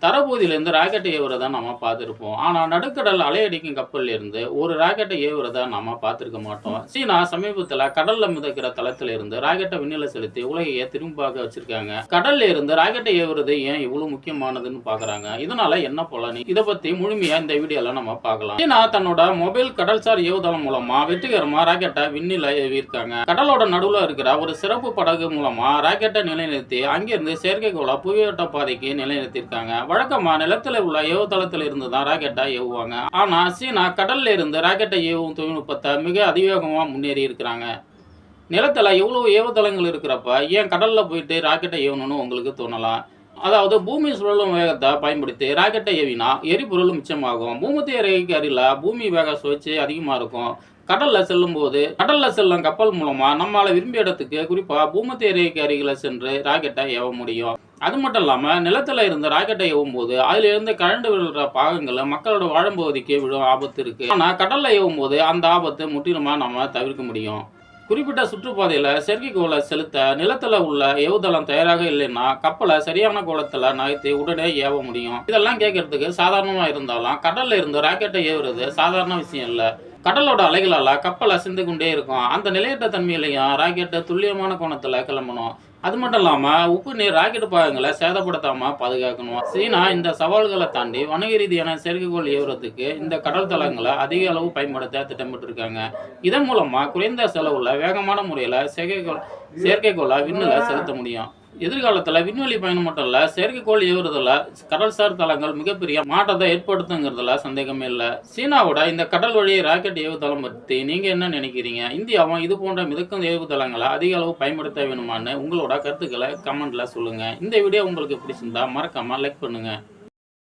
தரப்பகுதியிலிருந்து rocket ஏவுறத நம்ம பார்த்திருப்போம். ஆனா, நடுக்கடல் அலையடிக்கும் கப்பல்ல இருந்து ஒரு ராக்கெட்ட ஏவுறத நாம பார்த்திருக்க மாட்டோம். சீனா சமீபத்தில கடல்ல மிதக்கிற தளத்தில இருந்து ராக்கெட்ட விண்ணில செலுத்தி உலகையே திரும்பி பார்க்க வச்சிருக்காங்க. கடல்ல இருந்து ராக்கெட்ட ஏவுறது ஏன் இவ்வளவு முக்கியமானதுன்னு பார்க்குறாங்க. இதனால என்ன பலன்? இத பத்தி முழுமையா இந்த வீடியோல நம்ம பார்க்கலாம். சீனா தன்னோட மொபைல் கடல்சார் ஏவுதளம் மூலமா வெற்றிகரமா ராக்கெட்ட விண்ணில ஏவியிருக்காங்க. கடலோட நடுவுல இருக்கிற ஒரு சிறப்பு படகு மூலமா ராக்கெட்ட நிலைநிறுத்தி அங்கிருந்து செயற்கைக்கோள புவியோட்ட பாதைக்கு நிலைநிறுத்தியிருக்காங்க. வழக்கமா நிலத்துல உள்ள ஏவுதளத்தில் இருந்து தான் ராக்கெட்டை ஏவுவாங்க. ஆனா சீனா கடல்ல இருந்து ராக்கெட்டை ஏவும் தொழில்நுட்பத்தை மிக அதிவேகமா முன்னேறி இருக்கிறாங்க. நிலத்துல எவ்வளவு ஏவுதளங்கள் இருக்கிறப்ப ஏன் கடல்ல போயிட்டு ராக்கெட்டை ஏவணும்னு உங்களுக்கு தோணலாம். அதாவது பூமி சுழலும் வேகத்தை பயன்படுத்தி ராக்கெட்டை ஏவினா எரிபொருள் மிச்சமாகும். பூமத்திய ரேகைக்கு அருகில பூமி வேக சுழற்சி அதிகமா இருக்கும். கடல்ல செல்லும் கப்பல் மூலமா நம்மால விரும்பிய இடத்துக்கு, குறிப்பா பூமத்திய ரேகைக்கு அருகில சென்று ராக்கெட்டை ஏவ முடியும். அது மட்டும் இல்லாம நிலத்துல இருந்து ராக்கெட்டை ஏவும் போது அதுல இருந்து கழண்டு விழுற பாகங்கள் மக்களோட வாழும் பகுதிக்கு விழும் ஆபத்து இருக்கு. ஆனா கடல்ல ஏவும் போது அந்த ஆபத்து முற்றிலுமா நம்ம தவிர்க்க முடியும். குறிப்பிட்ட சுற்றுப்பாதையில செயற்கைக்கோளை செலுத்த நிலத்துல உள்ள ஏவுதளம் தயாராக இல்லைன்னா கப்பலை சரியான கோலத்துல நகர்த்தி உடனே ஏவ முடியும். இதெல்லாம் கேட்கறதுக்கு சாதாரணமா இருந்தாலும் கடல்ல இருந்து ராக்கெட்டை ஏவுறது சாதாரண விஷயம் இல்ல. கடலோட அலைகளால கப்பல் அசைந்து கொண்டே இருக்கும். அந்த நிலையற்ற தன்மையிலையும் ராக்கெட்டை துல்லியமான கோணத்துல கிளம்பணும். அது மட்டும் இல்லாம உப்பு நீர் ராக்கெட் பாகங்களை சேதப்படுத்தாம பாதுகாக்கணும். சீனா இந்த சவால்களை தாண்டி வணிக ரீதியான செயற்கைக்கோள் ஏவுறதுக்கு இந்த கடல் தளங்களை அதிக அளவு பயன்படுத்த திட்டமிட்டு இருக்காங்க. இதன் மூலமா குறைந்த செலவுல வேகமான முறையில செயற்கைக்கோளை விண்ணில செலுத்த முடியும். எதிர்காலத்துல விண்வெளி பயணம் மட்டும் இல்ல, செயற்கைக்கோள் ஏவுறதுல கடல்சார் தளங்கள் மிகப்பெரிய மாற்றத்தை ஏற்படுத்துங்கிறதுல சந்தேகமே இல்ல. சீனாவோட இந்த கடல் வழி ராக்கெட் ஏவுதளம் பத்தி நீங்க என்ன நினைக்கிறீங்க? இந்தியாவும் இது போன்ற மிதக்கும் ஏவுதளங்களை அதிக அளவு பயன்படுத்த வேணுமான்னு உங்களோட கருத்துக்களை கமெண்ட்ல சொல்லுங்க. இந்த வீடியோ உங்களுக்கு பிடிச்சிருந்தா மறக்காம லைக் பண்ணுங்க.